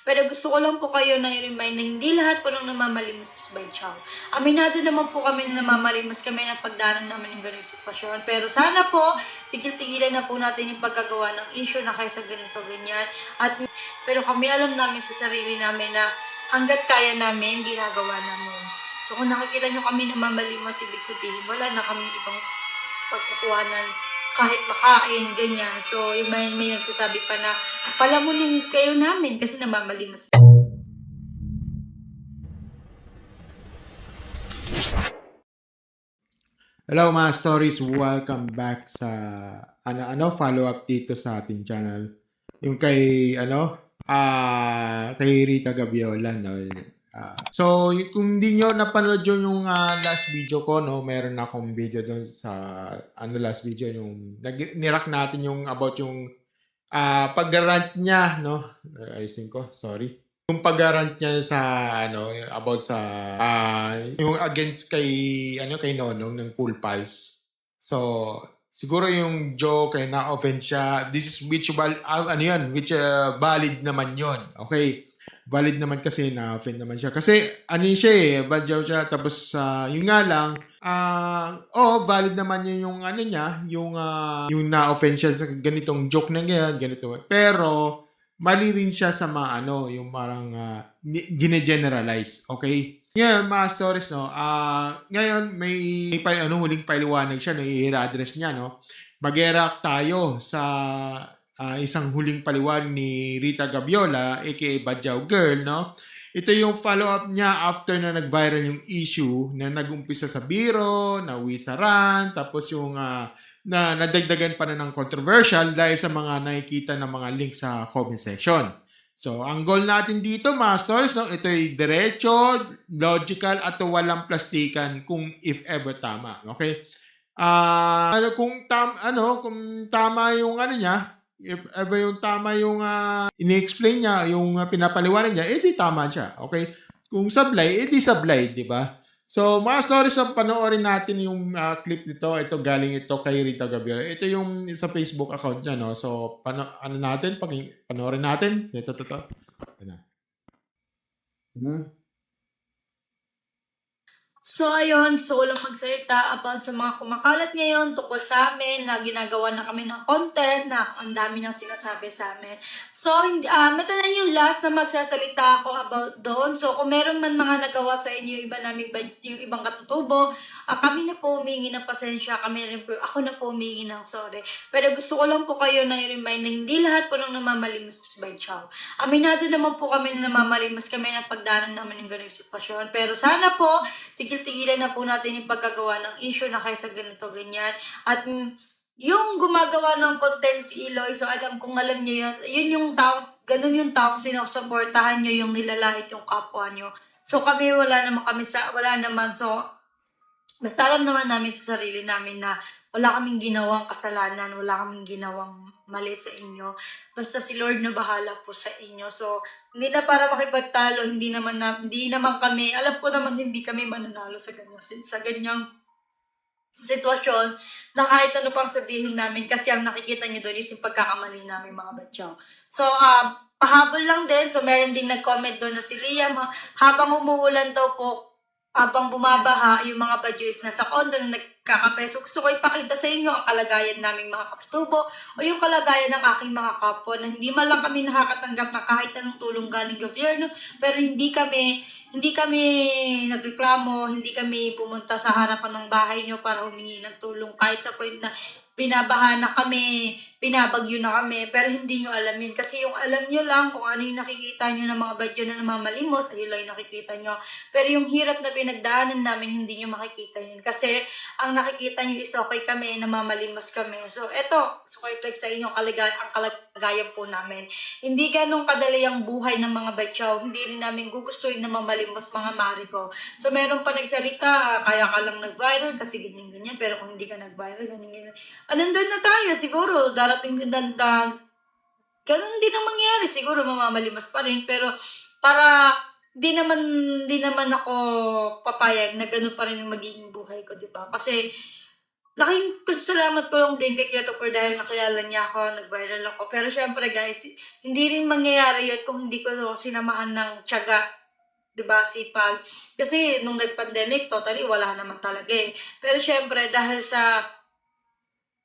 Pero gusto ko lang po kayo na i-remind na hindi lahat po ng namamalimos is by chow. Aminado naman po kami na namamalimos kami ng pagdanan namin ng ganung sitwasyon. Pero sana po, tigil-tigilan na po natin yung pagkagawa ng issue na kaysa ganito, ganyan. Pero kami alam namin sa sarili namin na hanggat kaya namin, ginagawa namin. So kung nakikita nyo kami namamalimos, ibig sabihin, wala na kami ibang pagkukuhanan kahit makain, ganyan. So, yung may nagsasabi pa na palamunin kayo namin kasi namamalimos. Hello mga stories, welcome back sa follow up dito sa ating channel. Yung kay Rita Gabiola, no. So kung hindi nyo napanood yung last video ko, no, meron akong video doon sa last video yung nirak natin yung about yung pag-rant niya, no. Ayusin ko, sorry. Yung pag-rant niya sa about sa yung against kay Nonong ng Cool Pals. So siguro yung joke ay na-offend siya. This is which valid naman yon. Okay? Valid naman kasi na-offend naman siya. Kasi siya badyaw siya. Tapos yun nga lang, valid naman yung niya, yung na-offend siya sa ganitong joke na ganito. Pero mali rin siya sa yung parang gine-generalize. Okay? Ngayon, mga stories, no, ngayon may huling paliwanag siya, no, i-address niya, no. Mag-react tayo sa isang huling paliwanag ni Rita Gabiola, aka Badyaw Girl, no. Ito yung follow-up niya after na nag-viral yung issue na nag-umpisa sa biro, nauwi sa rant, tapos yung na nadagdagan pa na ng controversial dahil sa mga nakikita ng mga link sa comment section. So, ang goal natin dito, mga stories, no, ito ay diretso, logical, at walang plastikan kung if ever tama. Okay? Kung tama yung niya, if ever yung tama yung ini-explain niya, yung pinapaliwanag niya, edi tama siya. Okay? Kung sablay, edi sablay, di ba? So, mga stories, panoorin natin yung clip nito. Ito galing ito kay Rita Gabiola. Ito yung sa Facebook account niya, no? So, panoorin natin. Ito. So, ayun, gusto ko lang magsalita about sa mga kumakalat ngayon tungkol sa amin na ginagawa na kami ng content na ang dami nang sinasabi sa amin. So, ito na yung last na magsasalita ako about doon. So, kung meron man mga nagawa sa inyo, yung ibang katutubo, kami na po humingi ng pasensya, ako na po humingi ng sorry. Pero gusto ko lang po kayo na i-remind na hindi lahat po ng namamalimos is by chow. Aminado naman po kami na namamalimos kami ng pagdanan namin ng ganung sitwasyon. Pero sana po, tigil-tigilan na po natin yung pagkagawa ng issue na kaysa ganito, ganyan. At yung gumagawa ng content si Eloy, so alam niyo yun yung taong, ganun yung taong sinusuportahan nyo, yung nilalahit yung kapwa nyo. So kami, wala naman, so basta alam naman namin sa sarili namin na wala kaming ginawang kasalanan, wala kaming ginawang mali sa inyo. Basta si Lord na bahala po sa inyo. So, hindi na para makipagtalo, hindi naman kami, alam po naman hindi kami mananalo sa ganyang sitwasyon na kahit ano pang sabihin namin kasi ang nakikita nyo doon is yung pagkakamali namin mga batyaw. So, pahabol lang din. So, meron din nag-comment doon na si Liam, habang umuulan daw po, habang bumabaha, yung mga badyois na sa condo na nagkakapeso. Gusto ko ipakita sa inyo ang kalagayan naming mga katutubo o yung kalagayan ng aking mga kapwa na hindi man lang kami nakakatanggap na kahit anong tulong galing gobyerno, pero hindi kami nagreklamo, hindi kami pumunta sa harapan ng bahay nyo para humingi ng tulong kahit sa point na binabaha na kami, pinabagyo na kami, pero hindi nyo alam yun. Kasi yung alam nyo lang kung ano yung nakikita nyo ng mga badyo na namamalimos, ay lang yung nakikita nyo. Pero yung hirap na pinagdaanan namin, hindi nyo makikita yun. Kasi ang nakikita nyo is okay kami, namamalimos kami. So eto, gusto ko i-flex sa inyo ang kalagayan po namin. Hindi ganun kadali ang buhay ng mga badyaw. Hindi rin namin gugustuhin na mamalimos mga mari ko. So meron pa nagsalita, kaya ka lang nag-viral kasi ganyan-ganyan. Pero kung hindi ka nag-viral, ganyan-ganyan. Nandun na tayo, siguro, darating din ganun din ang mangyari, siguro mamamalimas pa rin, pero para di naman ako papayag na ganun pa rin yung magiging buhay ko, di ba? Kasi laking pasasalamat ko lang din kay Christopher dahil nakilala niya ako, nag-viral ako. Pero syempre guys, hindi rin mangyayari yun kung hindi ko sinamahan ng tiyaga, 'di ba, sipag. Kasi nung nag-pandemic, totally wala naman talaga eh. Pero syempre dahil sa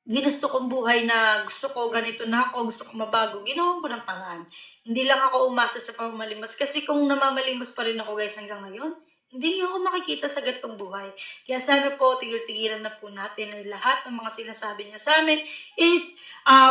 ginusto kong buhay na gusto ko, ganito na ako, gusto ko mabago, ginawan ko ng paraan. Hindi lang ako umasa sa pamamalimos. Kasi kung namamalimos pa rin ako guys hanggang ngayon, hindi niyo ako makikita sa gantong buhay. Kaya sana po, tigil-tigilan na po natin ay lahat ng mga sinasabi niyo sa amin is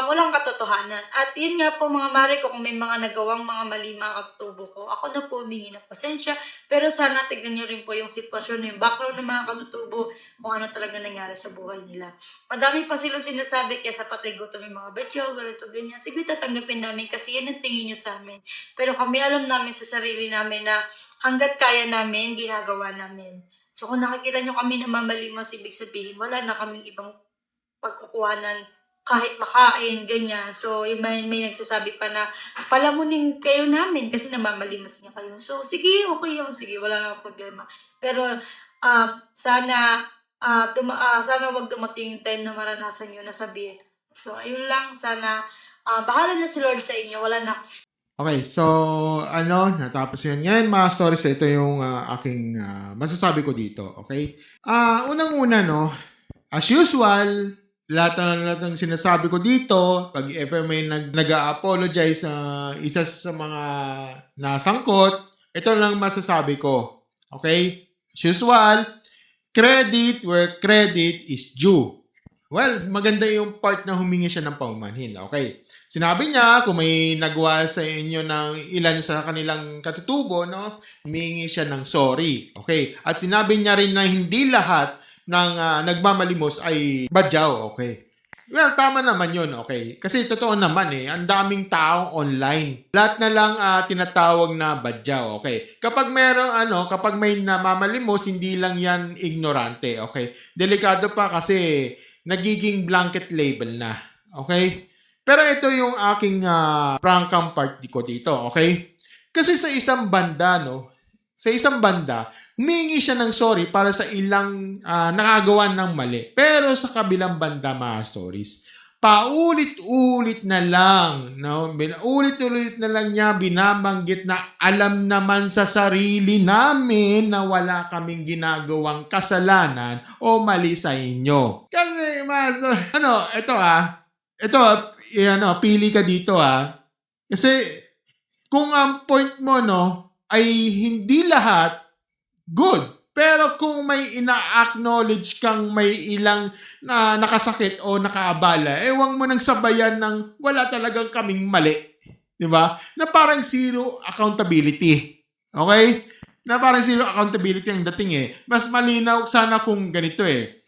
walang katotohanan. At yun nga po mga mare ko, kung may mga nagawang mga mali mga katutubo ko, ako na po humingi ng pasensya. Pero sana tignan niyo rin po yung sitwasyon, yung background ng mga katutubo, kung ano talaga nangyari sa buhay nila. Madami pa silang sinasabi kesa patay gutom yung mga betyo, ganito, ganyan. Sige, tatanggapin namin kasi yan ang tingin nyo sa amin. Pero kami alam namin sa sarili namin na hanggat kaya namin, ginagawa namin. So kung nakikita nyo kami na mamalimos, ibig sabihin, wala na kaming ibang pagkukuhanan kahit makain, ganyan. So, may nagsasabi pa na palamunin kayo namin kasi namamalimos niya kayo. So, sige, okay yun. Sige, wala nang problema. Pero, sana, sana wag dumating yung time na maranasan nyo na sabihin. So, ayun lang. Sana, bahala na si Lord sa inyo. Wala na. Okay, so natapos yun. Ngayon mga stories, ito yung aking masasabi ko dito, okay? Unang-una, no, as usual, lahat ng sinasabi ko dito, pag ever may nag-a-apologize sa isa sa mga nasangkot, ito lang masasabi ko, okay? As usual, credit where credit is due. Well, maganda yung part na humingi siya ng paumanhin, okay? Sinabi niya, kung may nagawa sa inyo ng ilan sa kanilang katutubo, no, humingi siya ng sorry. Okay? At sinabi niya rin na hindi lahat ng nagmamalimos ay badyaw. Okay? Well, tama naman yun. Okay? Kasi totoo naman ang daming taong online. Lahat na lang tinatawag na badyaw. Okay? Kapag kapag may namamalimos, hindi lang yan ignorante. Okay? Delikado pa kasi nagiging blanket label na. Okay? Pero ito yung aking prangkang part ko dito, okay? Kasi sa isang banda, humingi siya ng sorry para sa ilang nakagawa ng mali. Pero sa kabilang banda, mga stories, paulit-ulit na lang, no? Ulit-ulit na lang niya binabanggit na alam naman sa sarili namin na wala kaming ginagawang kasalanan o mali sa inyo. Kasi, pili ka dito Kasi kung ang point mo ay hindi lahat good. Pero kung may ina-acknowledge kang may ilang na nakasakit o nakaabala, wag mo nang sabayan ng wala talagang kaming mali. 'Di ba? Na parang zero accountability. Okay? Na parang zero accountability ang dating Mas malinaw sana kung ganito may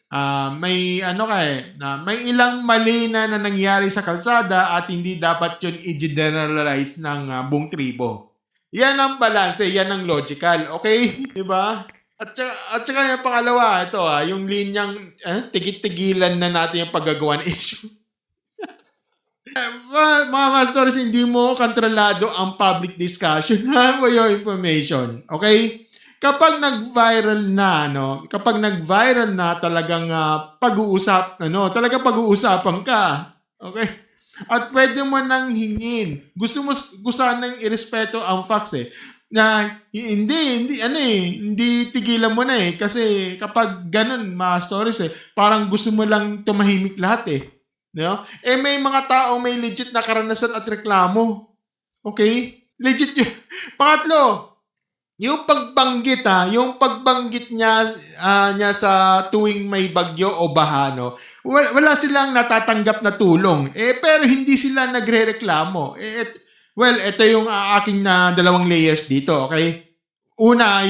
may ilang mali na nangyari sa kalsada at hindi dapat yun i-generalize ng buong tribo. Yan ang balance, yan ang logical, okay? 'Di ba? At saka yung pangalawa, ito yung linyang tigit-tigilan na natin yung paggagawa ng issue. Mga stories, hindi mo kontrolado ang public discussion for your information, okay? Kapag nag-viral na talagang talagang pag-uusapan ka. Okay? At pwede mo nang hingin. Gusto sanang irespeto ang facts na hindi tigilan mo na kasi kapag ganun mga stories parang gusto mo lang tumahimik lahat no? May mga tao may legit na karanasan at reklamo. Okay? Legit yun. Pangatlo, yung pagbanggit niya sa tuwing may bagyo o baha, wala silang natatanggap na tulong. Pero hindi sila nagrereklamo. Ito yung aking dalawang layers dito, okay? Una,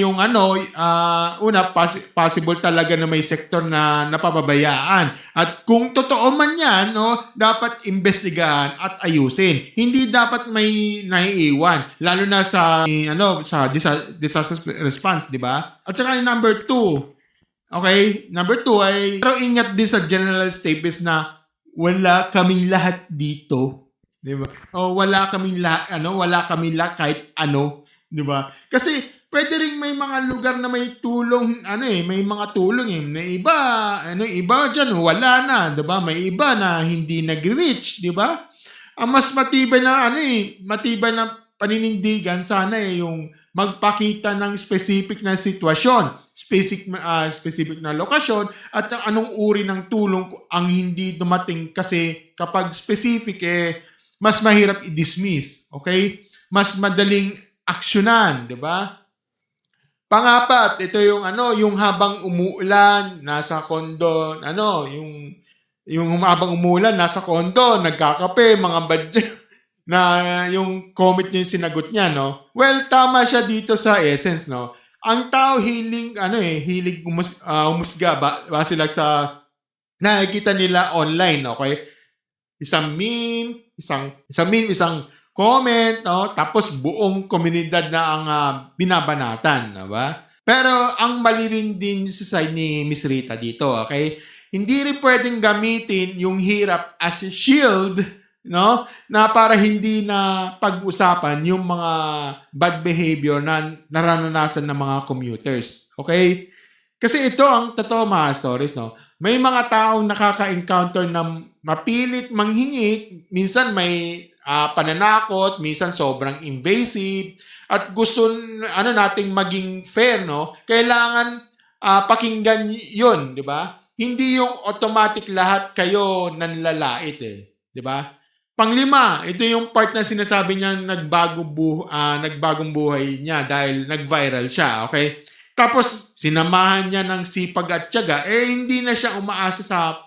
possible talaga na may sektor na napapabayaan. At kung totoo man yan, dapat imbestigahan at ayusin. Hindi dapat may naiiwan. Lalo na sa disaster response, di ba? At saka yung number 2. Okay? Number 2 ay, pero ingat din sa general statements na wala kaming lahat dito. Di ba? O wala kaming lahat kahit ano. Di ba? Kasi pwede rin may mga lugar na may tulong, may mga tulong na iba, iba dyan, wala na, di ba? May iba na hindi nag-reach, di ba? Ang mas matibay na, matibay na paninindigan, sana yung magpakita ng specific na sitwasyon, specific na lokasyon, at anong uri ng tulong ang hindi dumating kasi kapag specific, mas mahirap i-dismiss, okay? Mas madaling aksyonan, di ba? Pangapat, ito yung habang umuulan, nasa kondo, yung habang umuulan, nasa kondo, nagkakape, mga badya, na yung comment niya yung sinagot niya, no? Well, tama siya dito sa essence, no? Ang tao hilig umusga, base lang sa nakikita nila online, okay? Isang meme, isang comment, no? Tapos buong komunidad na ang binabanatan, ba? Pero ang mali rin din sa side ni Miss Rita dito, okay? Hindi rin pwedeng gamitin yung hirap as a shield, no? Na para hindi na pag-usapan yung mga bad behavior na naranasan ng mga commuters, okay? Kasi ito ang totoo mga stories, no? May mga taong nakaka-encounter ng mapilit manghingi, minsan may pananakot, minsan sobrang invasive, at gusto nating maging fair, no? Kailangan pakinggan 'yon, 'di ba? Hindi yung automatic lahat kayo nanlalait, 'di ba? Panglima, ito yung part na sinasabi niya nagbagong buhay niya dahil nag-viral siya, okay? Tapos sinamahan niya ng sipag at tiyaga, hindi na siya umaasa sa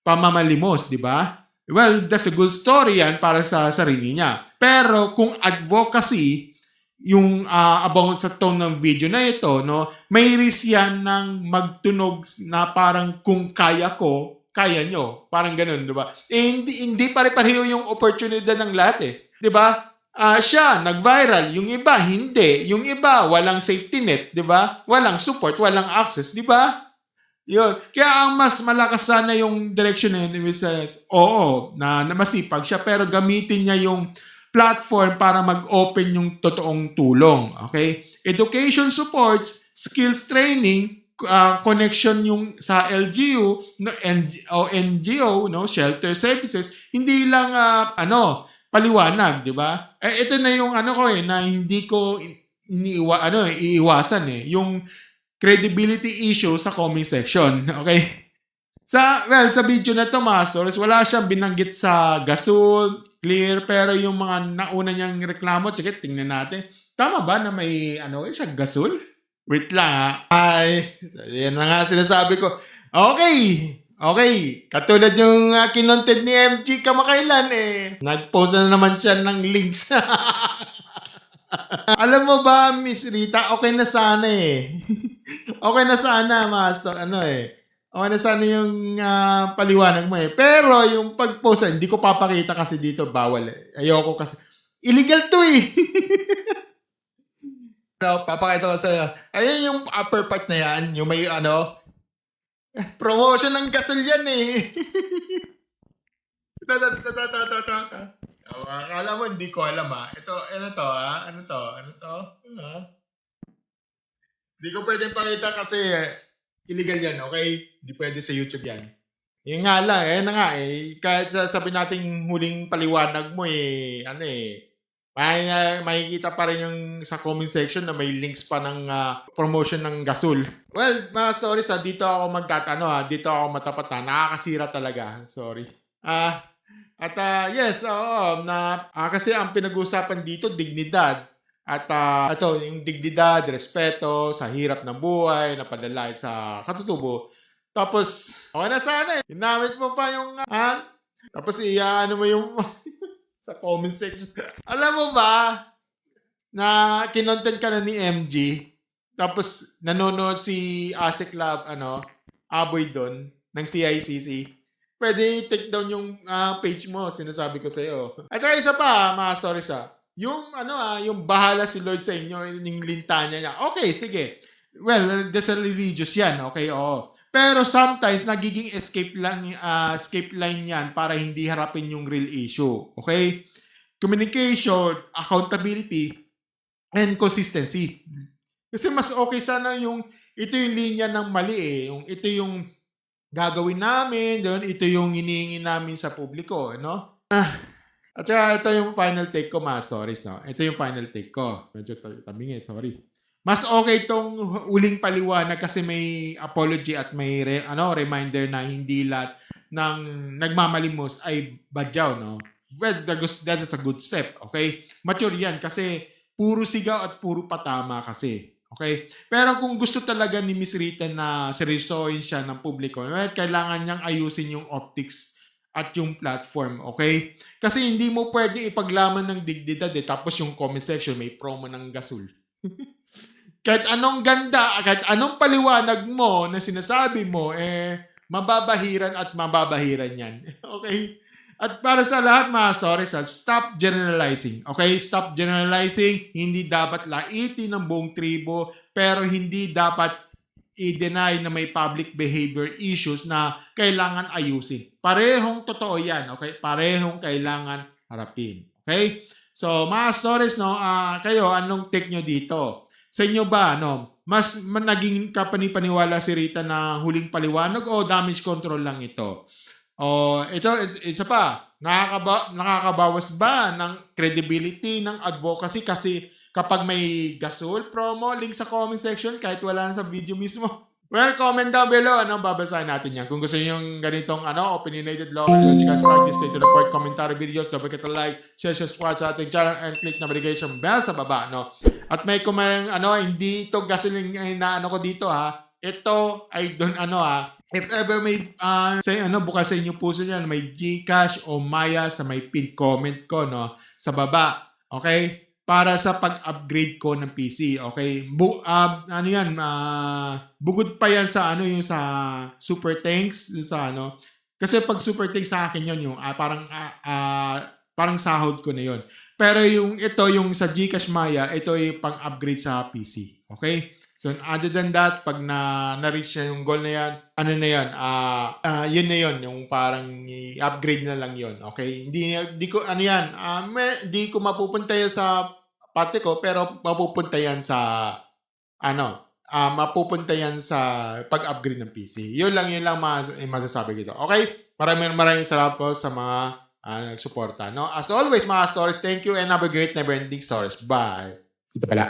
pamamalimos, di ba? Well, that's a good story yan para sa sarili niya. Pero kung advocacy, yung about sa tone ng video na ito, no, may risk yan ng magtunog na parang kung kaya ko, kaya nyo. Parang ganun, di ba? Hindi pare-pareho yung opportunity ng lahat, di ba? Siya, nag-viral. Yung iba, hindi. Yung iba, walang safety net, di ba? Walang support, walang access, di ba? Yun. Kaya ang mas malakas sana yung direction na yun is, na masipag siya, pero gamitin niya yung platform para mag-open yung totoong tulong. Okay? Education supports, skills training, connection yung sa LGU, NGO, no, shelter services, hindi lang paliwanag, di ba? Ito na yung na hindi ko iiwasan yung credibility issue sa comment section, okay? Sa video na to, mga stories, wala siyang binanggit sa gasol, clear, pero yung mga nauna niyang reklamo, sige, tingnan natin. Tama ba na may siya gasol? Wait lang Ay, yan na nga sinasabi ko. Okay. Katulad yung kinontent ni MG kamakailan nag-post na naman siya ng links. Alam mo ba, Miss Rita, okay na sana okay na sana, Master. Okay na sana yung paliwanag mo Pero yung pag-post, hindi ko papakita kasi dito, bawal Ayoko kasi. Illegal to papakita ko sa'yo. Ayan yung upper part na yan, yung may promotion ng gasol yan Akala mo, hindi ko alam Ito, ano to? Hindi ko pwedeng pakita kasi illegal yan, okay? Hindi pwede sa YouTube yan. Yung nga lang, kahit sabi nating huling paliwanag mo makikita pa rin yung sa comment section na may links pa ng promotion ng gasol. Well, mga stories dito ako dito ako matapat nakakasira talaga. Sorry. Yes, kasi ang pinag-uusapan dito, dignidad. At ito, yung dignidad, respeto, sa hirap ng buhay, na panlalait sa katutubo. Tapos, okay na sana Ginamit mo pa yung, tapos mo yung sa comment section. Alam mo ba, na kinontent ka na ni MG, tapos nanonood si Asik Lab, Aboy doon, ng CICC. Pwede take down yung page mo, sinasabi ko sa'yo. At saka isa pa, mga stories yung yung bahala si Lord sa inyo, yung lintanya niya. Okay, sige. Well, that's a religious yan, okay, oo. Pero sometimes nagiging escape line yan para hindi harapin yung real issue, okay? Communication, accountability, and consistency. Kasi mas okay sana yung ito yung linya ng mali eh. Yung ito yung gagawin namin, doon ito yung hinihingi namin sa publiko, no? At saka ito yung final take ko, mga stories, no? Ito yung final take ko. Medyo tabingin, sorry. Mas okay itong uling paliwanag kasi may apology at may reminder na hindi lahat ng nagmamalimos ay badyaw, no? Well, that is a good step, okay? Mature yan kasi puro sigaw at puro patama kasi. Okay? Pero kung gusto talaga ni Miss Rita na seryosohin siya ng publiko, well, kailangan niyang ayusin yung optics at yung platform, okay? Kasi hindi mo pwede ipaglaman ng dignidad tapos yung comment section may promo ng gasol. Kahit anong ganda, kahit anong paliwanag mo na sinasabi mo, mababahiran at mababahiran yan. Okay? At para sa lahat mga stories, stop generalizing. Okay? Stop generalizing. Hindi dapat laitin ng buong tribo, pero hindi dapat i-deny na may public behavior issues na kailangan ayusin. Parehong totoo yan. Okay? Parehong kailangan harapin. Okay? So, mga stories, no, kayo, anong take nyo dito? Sa inyo ba, mas naging kapanipaniwala si Rita na huling paliwanag o damage control lang ito? O ito, isa pa, nakakabawas ba ng credibility ng advocacy kasi kapag may gasol promo, link sa comment section kahit wala sa video mismo? Well, comment down below, babasahin natin yan. Kung gusto niyo yung ganitong, opinionated law and logical practice, stay to the point, commentary videos, don't forget to like, share, subscribe sa ating channel, and click notification bell sa baba, At may kumarang, hindi ito gasoline na ko dito, ha. Ito ay doon, if ever may, bukas sa inyo puso niyan, may GCash o Maya sa may pin comment ko, sa baba. Okay? Para sa pag-upgrade ko ng PC, okay? Bugod pa yan sa yung sa super thanks, sa Kasi pag super thanks sa akin yon yung parang sahod ko na yon. Pero yung sa GCash Maya, ito ay pang-upgrade sa PC, okay? So other than that, pag na-reach na yung goal na yan, yun na yun, yung parang i-upgrade na lang yun, okay? Hindi ko hindi ko mapupunta yan sa parte ko, pero mapupunta yan sa pag-upgrade ng PC. Yun lang masasabi ko dito. Okay? Maraming salamat po sa mga nagsuporta. As always, mga stories, thank you and have a great never-ending stories. Bye! Ito pala.